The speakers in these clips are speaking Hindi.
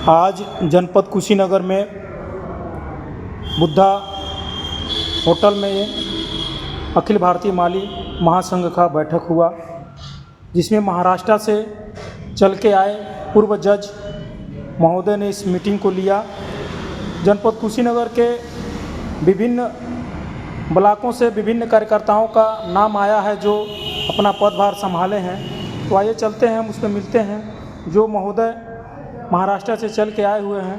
आज जनपद कुशीनगर में बुद्धा होटल में अखिल भारतीय माली महासंघ का बैठक हुआ, जिसमें महाराष्ट्र से चल के आए पूर्व जज महोदय ने इस मीटिंग को लिया। जनपद कुशीनगर के विभिन्न ब्लॉकों से विभिन्न कार्यकर्ताओं का नाम आया है जो अपना पदभार संभाले हैं। तो आइए चलते हैं, हम उसमें मिलते हैं जो महोदय महाराष्ट्र से चल के आए हुए हैं।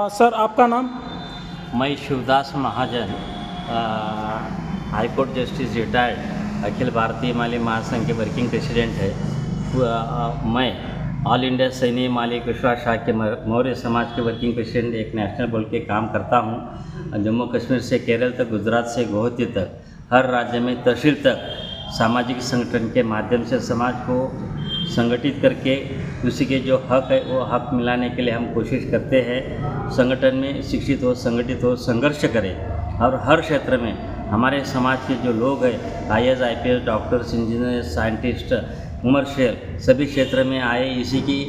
सर, आपका नाम? मैं शिवदास महाजन, high court justice retired, Akhil Bharatiya माली महासंघ के वर्किंग प्रेसिडेंट है। मैं ऑल इंडिया सैनी माली विश्वास शाह के मौर्य समाज के वर्किंग प्रेसिडेंट एक नेशनल बोल के काम करता हूँ। जम्मू कश्मीर से केरल तक, गुजरात से गुवाहाटी तक, हर राज्य में तहसील तक सामाजिक संगठन के माध्यम से समाज को संगठित करके उसी के जो हक है वो हक मिलाने के लिए हम कोशिश करते हैं। संगठन में शिक्षित हो, संगठित हो, संघर्ष करें और हर क्षेत्र में हमारे समाज के जो लोग हैं IAS, IPS, doctors, engineer, scientist, commercial सभी क्षेत्र में आए, इसी की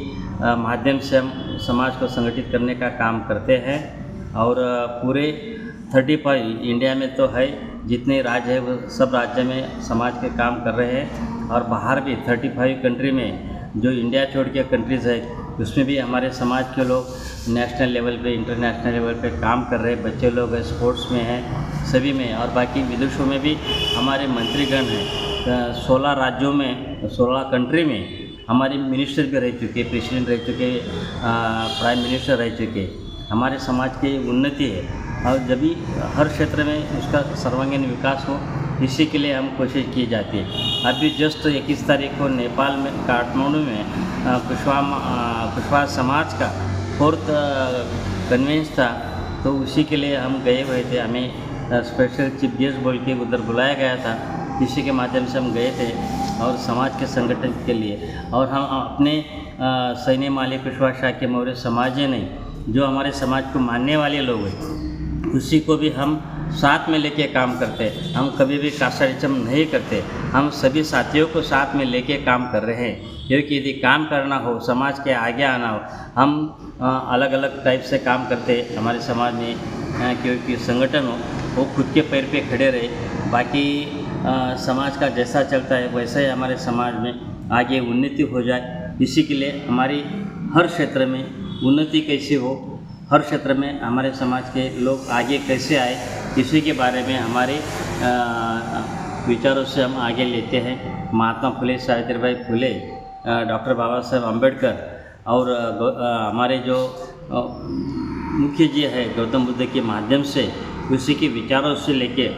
माध्यम से हम समाज को संगठित करने का काम करते हैं। और पूरे 35 इंडिया में तो है, जितने राज्य है वो सब राज्य में समाज के काम कर रहे हैं। और बाहर भी 35 कंट्री में जो इंडिया छोड़ के कंट्रीज़ है उसमें भी हमारे समाज के लोग नेशनल लेवल पे, इंटरनेशनल लेवल पे काम कर रहे हैं। बच्चे लोग हैं, स्पोर्ट्स में हैं, सभी में। और बाकी विदेशों में भी हमारे मंत्रीगण हैं। 16 राज्यों में, 16 कंट्री में हमारे मिनिस्टर भी रह चुके, प्रेसिडेंट रह चुके, प्राइम मिनिस्टर रह चुके। हमारे समाज की उन्नति है और जब भी हर क्षेत्र में उसका सर्वांगीण विकास हो, इसी के लिए हम कोशिश की जाती है। अभी जस्ट 21 तारीख को नेपाल में काठमांडू में कुशवाहा समाज का 4th कन्वेंस था, तो उसी के लिए हम गए हुए थे। हमें स्पेशल चीफ गेस्ट बोल के उधर बुलाया गया था, इसी के माध्यम से हम गए थे और समाज के संगठन के लिए। और हम अपने सैनी माली कुशवाहा शाह के मौर्य समाज ही नहीं, जो हमारे समाज को मानने वाले लोग हैं उसी को भी हम साथ में लेके काम करते हैं। हम कभी भी कास्टिज्म नहीं करते, हम सभी साथियों को साथ में लेके काम कर रहे हैं। क्योंकि यदि काम करना हो, समाज के आगे आना हो, हम अलग अलग टाइप से काम करते हैं हमारे समाज में। क्योंकि संगठन हो वो खुद के पैर पे खड़े रहे, बाकी समाज का जैसा चलता है वैसा ही हमारे समाज में आगे उन्नति हो जाए। इसी के लिए हमारी हर क्षेत्र में उन्नति कैसे हो, हर क्षेत्र में हमारे समाज के लोग आगे कैसे आए, इसी के बारे में हमारे विचारों से हम आगे लेते हैं। महात्मा फुले, सावित्रीबाई फुले, डॉक्टर बाबा साहेब अम्बेडकर और हमारे जो मुख्य जी है गौतम बुद्ध के माध्यम से, उसी के विचारों से लेके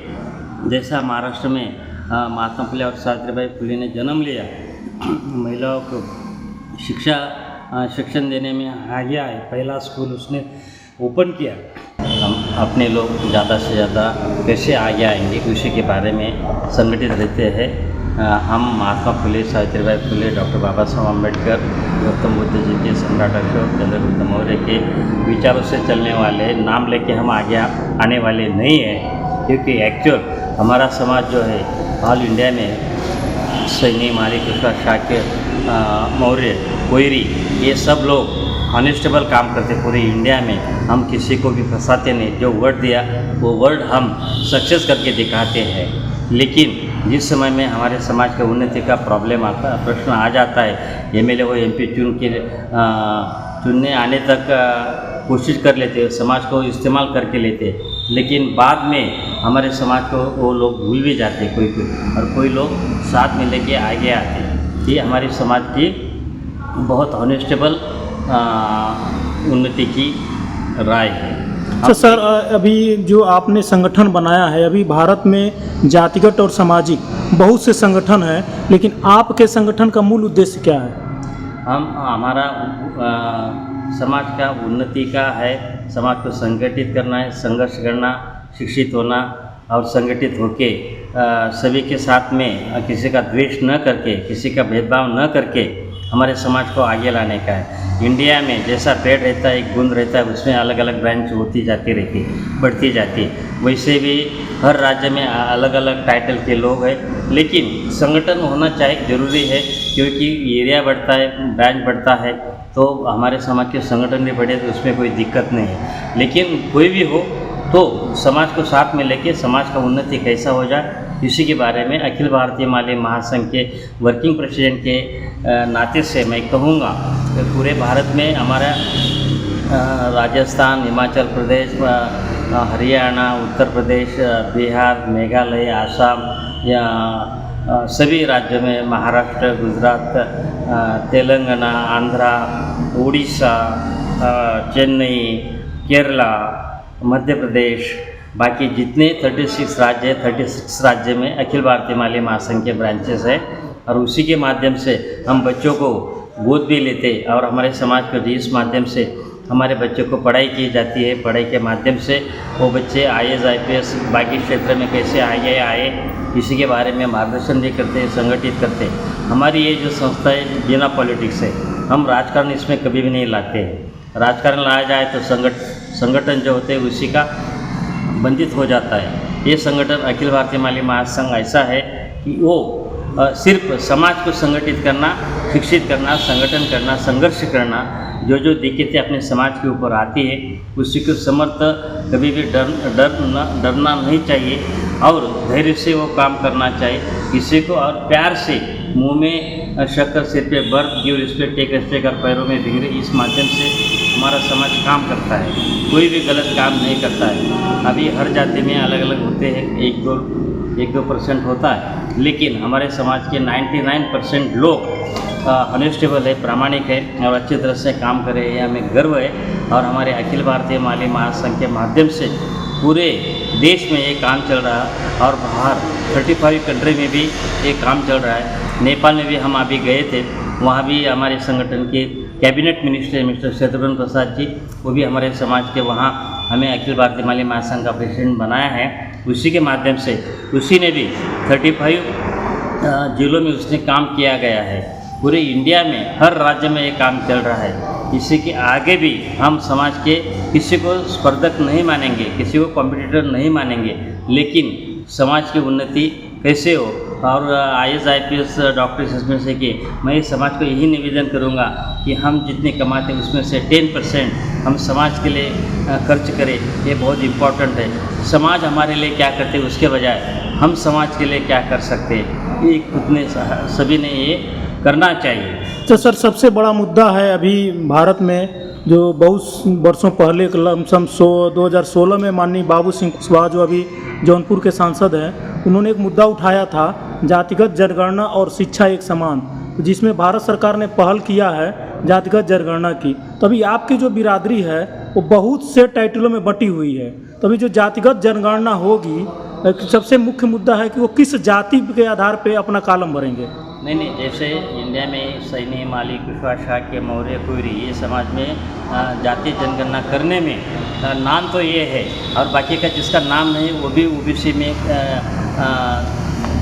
जैसा महाराष्ट्र में महात्मा फुले और सावित्रीबाई फुले ने जन्म लिया, महिलाओं को शिक्षण देने में आगे आए, पहला स्कूल उसने ओपन किया। हम अपने लोग ज़्यादा से ज़्यादा कैसे आगे आएंगे उसी के बारे में संगठित रहते हैं। हम महात्मा फुले, सावित्रीबाई फुले, डॉक्टर बाबा साहब अम्बेडकर, गौतम बुद्ध जी के, सम्राट अशोक, चंद्रगुप्त मौर्य के विचारों से चलने वाले, नाम लेके हम आगे आने वाले नहीं हैं। क्योंकि एक्चुअल हमारा समाज जो है ऑल इंडिया में सैनी माली कुशवाहा शाह के मौर्य, कोयरी, ये सब लोग ऑनेस्टेबल काम करते पूरे इंडिया में। हम किसी को भी फंसाते नहीं, जो वर्ड दिया वो वर्ड हम सक्सेस करके दिखाते हैं। लेकिन जिस समय में हमारे समाज के उन्नति का प्रश्न आ जाता है, MLA हो MP चुनने आने तक कोशिश कर लेते, समाज को इस्तेमाल करके लेते, लेकिन बाद में हमारे समाज को वो लोग भूल भी जाते कोई और कोई लोग साथ में लेके आगे आते। ये हमारे समाज की बहुत ऑनेस्टेबल उन्नति की राय है। अच्छा सर, अभी जो आपने संगठन बनाया है, अभी भारत में जातिगत और सामाजिक बहुत से संगठन हैं, लेकिन आपके संगठन का मूल उद्देश्य क्या है? हमारा समाज का उन्नति का है, समाज को संगठित करना है, संघर्ष करना, शिक्षित होना और संगठित होके सभी के साथ में किसी का द्वेष न करके, किसी का भेदभाव न करके हमारे समाज को आगे लाने का है। इंडिया में जैसा पेड़ रहता है, एक बूंद रहता है, उसमें अलग अलग ब्रांच होती जाती रहती, बढ़ती जाती, वैसे भी हर राज्य में अलग अलग टाइटल के लोग हैं। लेकिन संगठन होना चाहिए, ज़रूरी है, क्योंकि एरिया बढ़ता है, ब्रांच बढ़ता है, तो हमारे समाज के संगठन भी बढ़े तो उसमें कोई दिक्कत नहीं है। लेकिन कोई भी हो तो समाज को साथ में लेके समाज का उन्नति कैसा हो जाए, इसी के बारे में अखिल भारतीय माली महासंघ के वर्किंग प्रेसिडेंट के नाते से मैं कहूँगा कि पूरे भारत में हमारा राजस्थान, हिमाचल प्रदेश, हरियाणा, उत्तर प्रदेश, बिहार, मेघालय, आसाम या सभी राज्यों में, महाराष्ट्र, गुजरात, तेलंगाना, आंध्रा, उड़ीसा, चेन्नई, केरला, मध्य प्रदेश, बाकी जितने 36 राज्य है, 36 राज्य में अखिल भारतीय माली महासंघ के ब्रांचेस है और उसी के माध्यम से हम बच्चों को गोद भी लेते और हमारे समाज को इस माध्यम से हमारे बच्चों को पढ़ाई की जाती है। पढ़ाई के माध्यम से वो बच्चे IAS, IPS बाकी क्षेत्र में कैसे आगे आए इसी के बारे में मार्गदर्शन भी करते हैं, संगठित करते हैं। हमारी ये जो संस्था है बिना पॉलिटिक्स है, हम राजकारण इसमें कभी भी नहीं लाते हैं। राजकारण लाया जाए तो संगठन जो होते हैं उसी का बंधित हो जाता है। ये संगठन अखिल भारतीय माली महासंघ ऐसा है कि वो सिर्फ समाज को संगठित करना, शिक्षित करना, संगठन करना, संघर्ष करना, जो दिक्कतें अपने समाज के ऊपर आती है उसी को समर्थ कभी भी डरना नहीं चाहिए और धैर्य से वो काम करना चाहिए किसी को, और प्यार से मुंह में शक्कर, सिर पे बर्फ, गिव रिस्पेक्ट, टेक रिस्पेक्ट और पैरों में भिंगरे, इस माध्यम से हमारा समाज काम करता है। कोई भी गलत काम नहीं करता है। अभी हर जाति में अलग अलग होते हैं, 1-2% होता है, लेकिन हमारे समाज के 99% लोग अनेस्टेबल है, प्रामाणिक है और अच्छी तरह से काम करे, ये हमें गर्व है। और हमारे अखिल भारतीय माली महासंघ के माध्यम से पूरे देश में ये काम चल रहा है और बाहर 35 कंट्री में भी ये काम चल रहा है। नेपाल में भी हम अभी गए थे, वहाँ भी हमारे संगठन के cabinet minister mister Shatrughan Prasad ji, वो भी हमारे समाज के वहाँ हमें अखिल भारतीय माली महासंघ का प्रेसिडेंट बनाया है। उसी के माध्यम से उसी ने भी 35 जिलों में उसने काम किया गया है। पूरे इंडिया में हर राज्य में ये काम चल रहा है। इसी के आगे भी हम समाज के किसी को स्पर्धक नहीं मानेंगे, किसी को कॉम्पिटिटर नहीं मानेंगे, लेकिन समाज की उन्नति कैसे हो और IAS, IPS, डॉक्टर इसमें से कि मैं समाज को यही निवेदन करूंगा कि हम जितने कमाते हैं उसमें से 10% हम समाज के लिए खर्च करें। ये बहुत इम्पोर्टेंट है। समाज हमारे लिए क्या करते हैं उसके बजाय हम समाज के लिए क्या कर सकते हैं, ये खुद ने सभी ने ये करना चाहिए। तो सर, सबसे बड़ा मुद्दा है अभी भारत में जो बहुत वर्षों पहले लमसम 2016 में माननीय बाबू सिंह कुशवाहा जो अभी जौनपुर के सांसद हैं, उन्होंने एक मुद्दा उठाया था जातिगत जनगणना और शिक्षा एक समान, जिसमें भारत सरकार ने पहल किया है जातिगत जनगणना की। तभी आपकी जो बिरादरी है वो बहुत से टाइटलों में बटी हुई है, तभी जो जातिगत जनगणना होगी सबसे मुख्य मुद्दा है कि वो किस जाति के आधार पे अपना कॉलम भरेंगे। नहीं, जैसे इंडिया में सैनी, माली, कुशवाहा, शाक्य, मौर्य, कुरी, ये समाज में जातीय जनगणना करने में नाम तो ये है और बाकी का जिसका नाम नहीं वो भी OBC में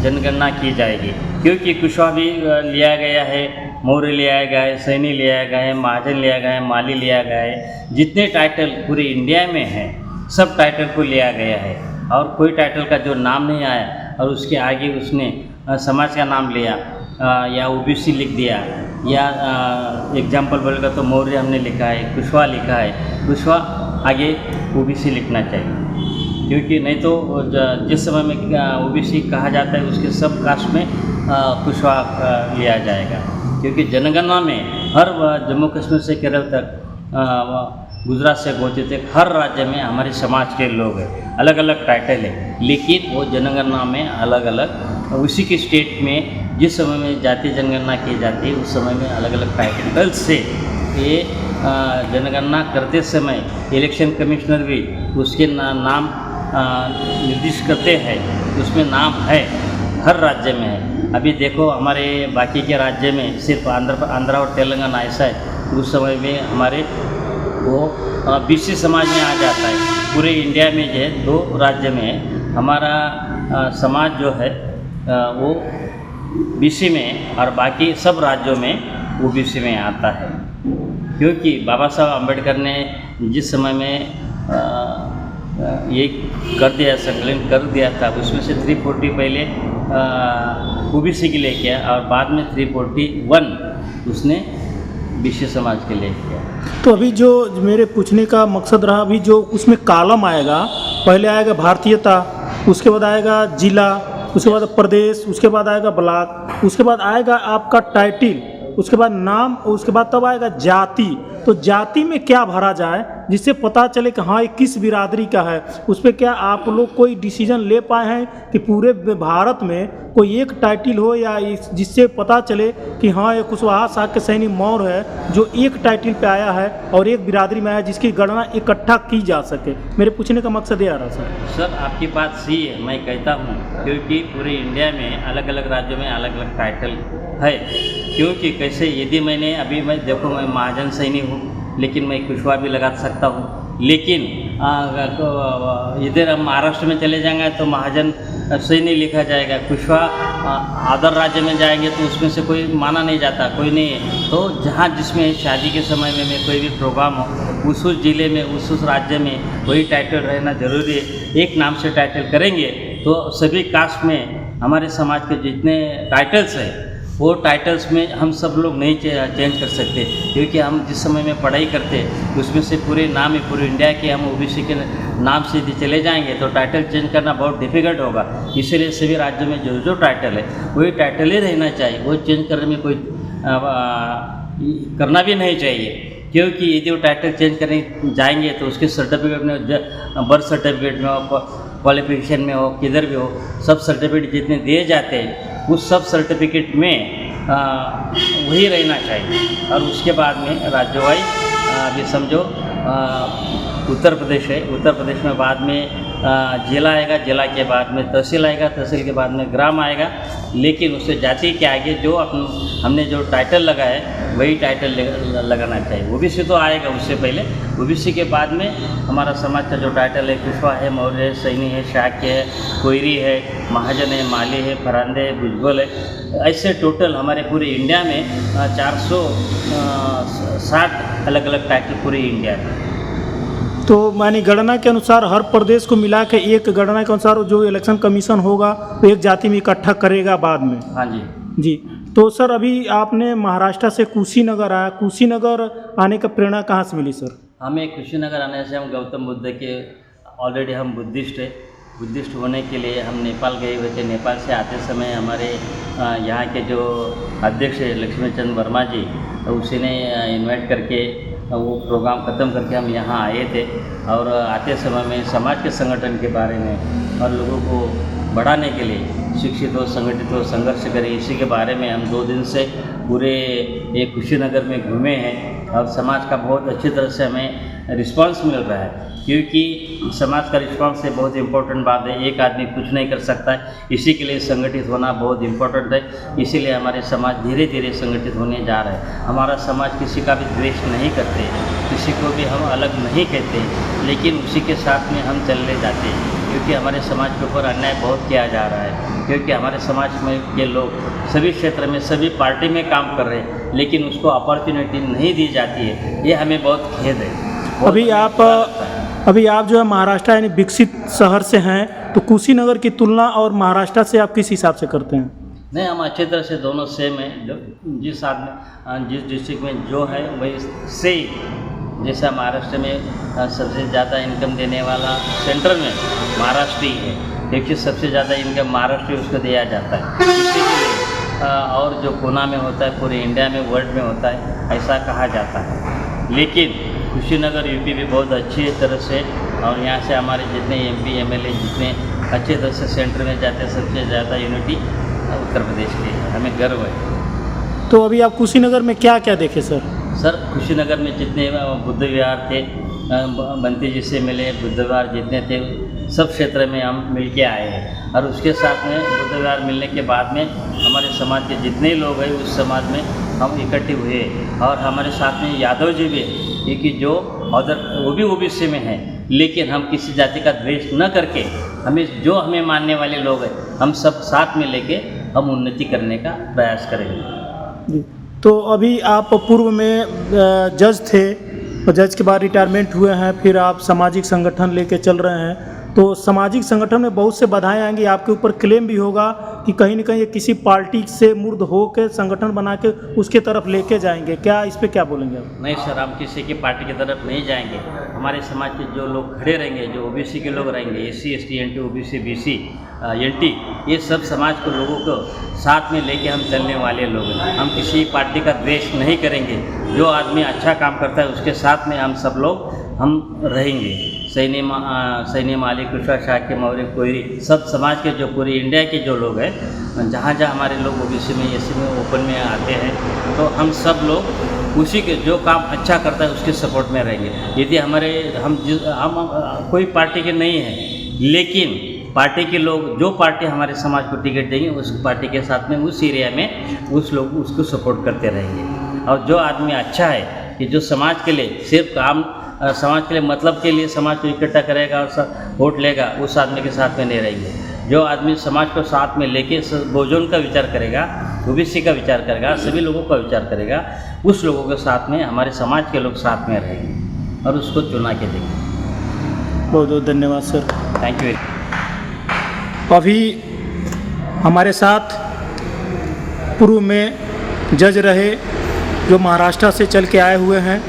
जनगणना की जाएगी, क्योंकि कुशवाहा भी लिया गया है, मौर्य लिया गया है, सैनी लिया गया है, महाजन लिया गया है, माली लिया गया है। जितने टाइटल पूरे इंडिया में हैं सब टाइटल को लिया गया है और कोई टाइटल का जो नाम नहीं आया और उसके आगे उसने समाज का नाम लिया या OBC लिख दिया, या एग्जाम्पल बोलेगा तो मौर्य हमने लिखा है, कुशवाहा लिखा है, कुशवाहा आगे OBC लिखना चाहिए, क्योंकि नहीं तो जिस समय में OBC कहा जाता है उसके सब कास्ट में कुशवाहा लिया जाएगा। क्योंकि जनगणना में हर जम्मू कश्मीर से केरल तक, गुजरात से गोवा तक हर राज्य में हमारे समाज के लोग हैं, अलग अलग टाइटल है, लेकिन वो जनगणना में अलग अलग उसी के स्टेट में जिस समय में जातीय जनगणना की जाती है उस समय में अलग अलग टाइटल से ये जनगणना करते समय इलेक्शन कमिश्नर भी उसके नाम निर्दिष्ट करते हैं, उसमें नाम है, हर राज्य में है। अभी देखो हमारे बाकी के राज्य में सिर्फ आंध्रा और तेलंगाना ऐसा है, उस समय में हमारे वो BC समाज में आ जाता है। पूरे इंडिया में जो है 2 राज्य में हमारा समाज जो है वो BC में और बाकी सब राज्यों में OBC में आता है, क्योंकि बाबा साहब अम्बेडकर ने जिस समय में ये कर दिया, संकलन कर दिया था, उसमें से 340 पहले OBC के लिए किया और बाद में 341 उसने बीसी समाज के लिए किया। तो अभी जो मेरे पूछने का मकसद रहा, अभी जो उसमें कॉलम आएगा, पहले आएगा भारतीयता, उसके बाद आएगा जिला, उसके बाद प्रदेश, उसके बाद आएगा ब्लॉक, उसके बाद आएगा आपका टाइटिल, उसके बाद नाम, और उसके बाद तब आएगा जाति। तो जाति में क्या भरा जाए जिससे पता चले कि हाँ ये किस बिरादरी का है। उस पर क्या आप लोग कोई डिसीजन ले पाए हैं कि पूरे भारत में कोई एक टाइटिल हो, या जिससे पता चले कि हाँ ये कुशवाहा शाक्य सैनी मौर्य है जो एक टाइटिल पे आया है और एक बिरादरी में आया जिसकी गणना इकट्ठा की जा सके। मेरे पूछने का मकसद ये आ रहा सर आपकी बात सही है, मैं कहता हूँ, क्योंकि पूरे इंडिया में अलग अलग राज्यों में अलग अलग टाइटल है। क्योंकि कैसे, यदि मैं देखो, मैं महाजन सैनी हूँ, लेकिन मैं कुशवाहा भी लगा सकता हूँ। लेकिन इधर हम महाराष्ट्र में चले जाएंगे तो महाजन सैनी लिखा जाएगा, कुशवाहा अदर राज्य में जाएंगे तो उसमें से कोई माना नहीं जाता, कोई नहीं है। तो जहाँ जिसमें शादी के समय में कोई भी प्रोग्राम हो, उस ज़िले में उस राज्य में वही टाइटल रहना जरूरी है। एक नाम से टाइटल करेंगे तो सभी कास्ट में हमारे समाज के जितने टाइटल्स हैं वो टाइटल्स में हम सब लोग नहीं चेंज कर सकते, क्योंकि हम जिस समय में पढ़ाई करते उसमें से पूरे नाम है पूरे इंडिया के, हम ओबीसी के नाम से यदि चले जाएंगे तो टाइटल चेंज करना बहुत डिफ़िकल्ट होगा। इसीलिए सभी राज्यों में जो जो टाइटल है वही टाइटल ही रहना चाहिए, वो चेंज करने में कोई करना भी नहीं चाहिए। क्योंकि यदि वो टाइटल चेंज करने जाएंगे तो उसके सर्टिफिकेट में, बर्थ सर्टिफिकेट में हो, क्वालिफिकेशन में हो, किधर भी हो, सब सर्टिफिकेट जितने दिए जाते हैं उस सब सर्टिफिकेट में वही रहना चाहिए। और उसके बाद में राज्य वाइज अभी समझो उत्तर प्रदेश है, उत्तर प्रदेश में बाद में जिला आएगा, जिला के बाद में तहसील आएगा, तहसील के बाद में ग्राम आएगा। लेकिन उससे जाति के आगे जो हमने जो टाइटल लगाया है वही टाइटल लगाना चाहिए। ओबीसी तो आएगा उससे पहले, ओबीसी के बाद में हमारा समाज का जो टाइटल है, कुशवाहा है, मौर्य है, सैनी है, शाक्य है, कोयरी है, महाजन है, माली है, फरांदे है, भुजबल है, ऐसे टोटल हमारे पूरे इंडिया में 460 अलग अलग टाइटल पूरे इंडिया में। तो मानी गणना के अनुसार हर प्रदेश को मिला के एक गणना के अनुसार जो इलेक्शन कमीशन होगा वो एक जाति में इकट्ठा करेगा बाद में। हाँ जी जी। तो सर अभी आपने महाराष्ट्र से कुशीनगर आया, कुशीनगर आने का प्रेरणा कहाँ से मिली सर? हमें कुशीनगर आने से, हम गौतम बुद्ध के ऑलरेडी हम बुद्धिस्ट है, बुद्धिस्ट होने के लिए हम नेपाल गए हुए थे। नेपाल से आते समय हमारे यहाँ के जो अध्यक्ष है लक्ष्मीचंद वर्मा जी, उसी ने इनवाइट करके वो प्रोग्राम ख़त्म करके हम यहाँ आए थे। और आते समय में समाज के संगठन के बारे में और लोगों को बढ़ाने के लिए शिक्षित हो, संगठित हो, संघर्ष करें, इसी के बारे में हम 2 दिन से पूरे एक कुशीनगर में घूमे हैं। और समाज का बहुत अच्छी तरह से हमें रिस्पांस मिल रहा है, क्योंकि समाज का रिस्पांस से बहुत इम्पोर्टेंट बात है। एक आदमी कुछ नहीं कर सकता है, इसी के लिए संगठित होना बहुत इम्पोर्टेंट है। इसीलिए हमारे समाज धीरे धीरे संगठित होने जा रहा है। हमारा समाज किसी का भी द्वेष नहीं करते, किसी को भी हम अलग नहीं कहते, लेकिन उसी के साथ में हम चलने जाते हैं, क्योंकि हमारे समाज के ऊपर अन्याय बहुत किया जा रहा है। क्योंकि हमारे समाज में के लोग सभी क्षेत्र में, सभी पार्टी में काम कर रहे हैं, लेकिन उसको अपॉर्चुनिटी नहीं दी जाती है। ये हमें बहुत खेद है। अभी आप जो है महाराष्ट्र यानी विकसित शहर से हैं, तो कुशीनगर की तुलना और महाराष्ट्र से आप किस हिसाब से करते हैं? नहीं, हम अच्छी तरह से दोनों सेम है। जिस आदमी जिस डिस्ट्रिक्ट में जो है वही से, जैसा महाराष्ट्र में सबसे ज़्यादा इनकम देने वाला सेंट्रल में महाराष्ट्र ही है, क्योंकि सबसे ज़्यादा इनकम महाराष्ट्र उसको दिया जाता है। इसीलिए और जो कोना में होता है पूरे इंडिया में, वर्ल्ड में होता है, ऐसा कहा जाता है। लेकिन कुशीनगर यूपी भी बहुत अच्छी तरह से, और यहाँ से हमारे जितने एमपी एमएलए जितने अच्छे तरह से सेंटर में जाते हैं, सबसे ज़्यादा यूनिटी उत्तर प्रदेश की है, हमें गर्व है। तो अभी आप कुशीनगर में क्या क्या देखे सर? सर कुशीनगर में जितने बुद्ध विहार थे, बंती जी से मिले, बुद्ध विहार जितने थे सब क्षेत्र में हम मिल के आए हैं। और उसके साथ में बुद्ध विहार मिलने के बाद में हमारे समाज के जितने लोग हैं उस समाज में हम इकट्ठे हुए। और हमारे साथ में यादव जी भी, क्योंकि जो अदर वो भी ओबीसी में हैं, लेकिन हम किसी जाति का द्वेष न करके हमें मानने वाले लोग हैं, हम सब साथ में लेके हम उन्नति करने का प्रयास करेंगे। जी। तो अभी आप पूर्व में जज थे और जज के बाद रिटायरमेंट हुए हैं, फिर आप सामाजिक संगठन लेके चल रहे हैं, तो सामाजिक संगठन में बहुत से बाधाएं आएंगी, आपके ऊपर क्लेम भी होगा कि कहीं न कहीं ये किसी पार्टी से मुर्द हो के संगठन बना के उसके तरफ लेके जाएंगे, क्या इस पे क्या बोलेंगे आप? नहीं सर, हम किसी की पार्टी की तरफ नहीं जाएंगे। हमारे समाज के जो लोग खड़े रहेंगे, जो ओबीसी के लोग रहेंगे, SC ST NT OBC BC NT, ये सब समाज के लोगों को साथ में लेके हम चलने वाले लोग हैं। हम किसी पार्टी का द्वेष नहीं करेंगे। जो आदमी अच्छा काम करता है उसके साथ में हम सब लोग हम रहेंगे। सैनी माली, कुशवाहा, शाक्य, मौर्य, कोयरी, सब समाज के जो पूरी इंडिया के जो लोग हैं, जहाँ जहाँ हमारे लोग OBC में, SC में, ओपन में आते हैं, तो हम सब लोग उसी के जो काम अच्छा करता है उसके सपोर्ट में रहेंगे। यदि हम कोई पार्टी के नहीं हैं, लेकिन पार्टी के लोग, जो पार्टी हमारे समाज को टिकट देंगे उस पार्टी के साथ में, उस एरिया में उस लोग उसको सपोर्ट करते रहेंगे। और जो आदमी अच्छा है कि जो समाज के लिए सिर्फ काम, समाज के लिए मतलब के लिए समाज को इकट्ठा करेगा और वोट लेगा, उस आदमी के साथ में नहीं रहेंगे। जो आदमी समाज को साथ में लेके बहुजन का विचार करेगा, OBC का विचार करेगा, सभी लोगों का विचार करेगा, उस लोगों के साथ में हमारे समाज के लोग साथ में रहेंगे और उसको चुना के देंगे। बहुत बहुत धन्यवाद सर। Thank you. अभी हमारे साथ पूर्व में जज रहे जो महाराष्ट्र से चल के आए हुए हैं,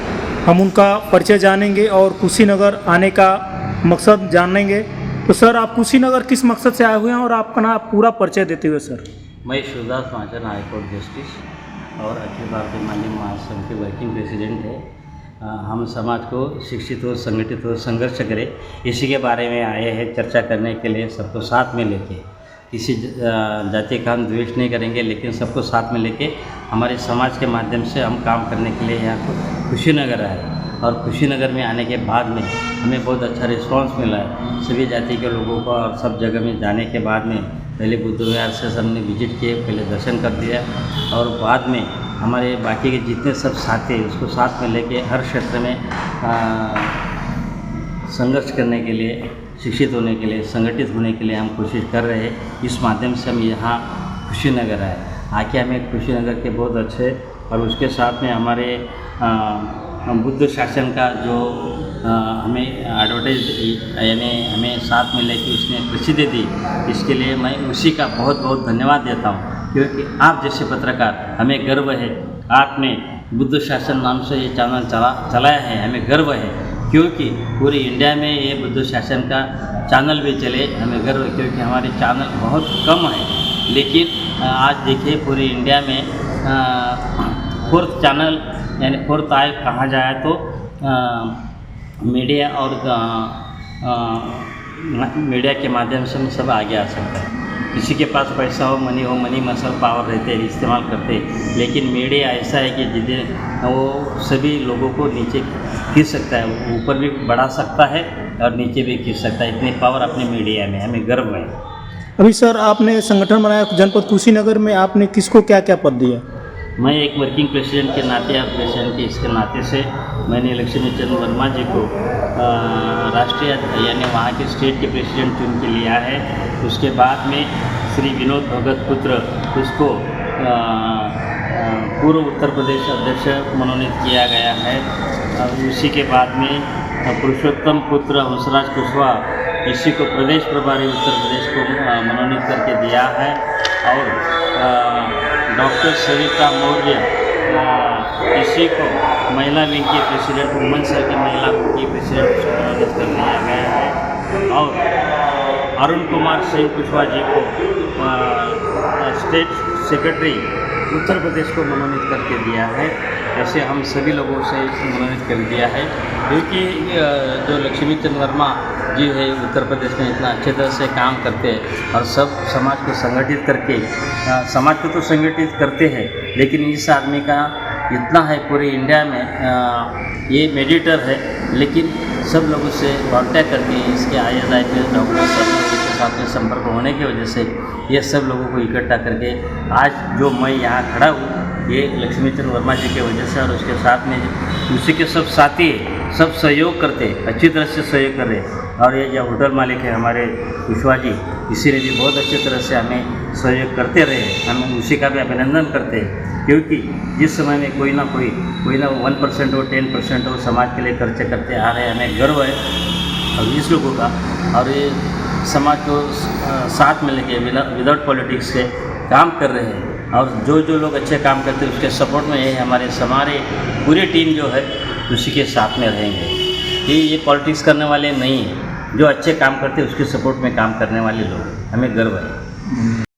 हम उनका परिचय जानेंगे और कुशीनगर आने का मकसद जानेंगे। तो सर, आप कुशीनगर किस मकसद से आए हुए हैं और आपका नाम पूरा परिचय देते हुए सर। मैं शिवदास महाजन, हाई कोर्ट जस्टिस और अखिल भारतीय माली महासंघ के वर्किंग प्रेसिडेंट है। हम समाज को शिक्षित हो, संगठित हो, संघर्ष करें, इसी के बारे में आए हैं चर्चा करने के लिए। सबको साथ में लेके, किसी जाति का हम द्वेष नहीं करेंगे, लेकिन सबको साथ में लेके हमारे समाज के माध्यम से हम काम करने के लिए यहाँ कुशीनगर आए। और कुशीनगर में आने के बाद में हमें बहुत अच्छा रिस्पांस मिला है सभी जाति के लोगों को। और सब जगह में जाने के बाद में पहले बुद्ध विहार से हमने विजिट किए, पहले दर्शन कर दिया, और बाद में हमारे बाकी के जितने सब साथी हैं उसको साथ में लेके हर क्षेत्र में संघर्ष करने के लिए, शिक्षित होने के लिए, संगठित होने के लिए हम कोशिश कर रहे हैं। इस माध्यम से हम यहाँ कुशीनगर आए। आके हमें कुशीनगर के बहुत अच्छे, और उसके साथ में हमारे बुद्ध शासन का जो हमें एडवर्टाइज, यानी हमें साथ में लेके उसने प्रसिद्धि दी, इसके लिए मैं उसी का बहुत बहुत धन्यवाद देता हूँ। क्योंकि आप जैसे पत्रकार, हमें गर्व है, आपने बुद्ध शासन नाम से ये चैनल चलाया है, हमें गर्व है। क्योंकि पूरी इंडिया में ये बुद्ध शासन का चैनल भी चले, हमें गर्व है। क्योंकि हमारे चैनल बहुत कम है, लेकिन आज देखिए पूरी इंडिया में 4th चैनल यानी 4th आय कहा जाए तो मीडिया और मीडिया के माध्यम से हम सब आगे आ सकते हैं। किसी के पास पैसा हो, मनी मसल पावर रहते हैं, इस्तेमाल करते हैं, लेकिन मीडिया ऐसा है कि जितने वो सभी लोगों को नीचे खींच सकता है, ऊपर भी बढ़ा सकता है और नीचे भी खींच सकता है। इतनी पावर अपने मीडिया में, हमें गर्व है। अभी सर, आपने संगठन बनाया जनपद कुशीनगर में, आपने किसको क्या क्या पद दिया? मैं एक वर्किंग प्रेसिडेंट के नाते या प्रेसिडेंट के इसके नाते से मैंने लक्ष्मी चंद्र वर्मा जी को राष्ट्रीय यानी वहाँ के स्टेट के प्रेसिडेंट चुन के लिया है। उसके बाद में श्री विनोद भगत पुत्र, उसको पूर्व उत्तर प्रदेश अध्यक्ष मनोनीत किया गया है। उसी के बाद में पुरुषोत्तम पुत्र हंसराज कुशवाहा, इसी को प्रदेश प्रभारी उत्तर प्रदेश को मनोनीत करके दिया है। और डॉक्टर सरिता मौर्य, इसी को महिला विंग की प्रेसिडेंट, वुमेन सेल की महिला विंग की प्रेसिडेंट मनोनीत कर दिया गया है। और अरुण कुमार सिंह कुशवाहा जी को स्टेट सेक्रेटरी उत्तर प्रदेश को मनोनीत करके दिया है। ऐसे हम सभी लोगों से मनोनीत कर दिया है। क्योंकि जो लक्ष्मी चंद्र वर्मा जी है उत्तर प्रदेश में इतना अच्छे तरह से काम करते हैं और सब समाज को संगठित करके, समाज को तो संगठित करते हैं, लेकिन इस आदमी का इतना है पूरे इंडिया में, ये मेडिटर है, लेकिन सब लोगों से कांटेक्ट करके इसके IAS डॉक्टर सब लोगों के साथ में संपर्क होने की वजह से ये सब लोगों को इकट्ठा करके आज जो मैं यहाँ खड़ा हूँ, ये लक्ष्मी चंद्र वर्मा जी की वजह से। और उसके साथ में उसी के सब साथी सब सहयोग करते, अच्छी तरह से सहयोग कर रहे। और ये जो होटल मालिक है हमारे कुशवाहा जी, इसी ने भी बहुत अच्छी तरह से हमें सहयोग करते रहे। हम उसी का भी अभिनंदन करते हैं। क्योंकि जिस समय में कोई ना 1% हो, 10% हो, समाज के लिए खर्चे करते आ रहे हैं, हमें गर्व है। और 20 लोगों का, और ये समाज को साथ में लेके विदाउट पॉलिटिक्स के काम कर रहे हैं। और जो जो लोग अच्छे काम करते हैं उसके सपोर्ट में ये हमारे पूरी टीम जो है उसी के साथ में रहेंगे। ये पॉलिटिक्स करने वाले नहीं हैं, जो अच्छे काम करते हैं उसके सपोर्ट में काम करने वाले लोग हैं, हमें गर्व है।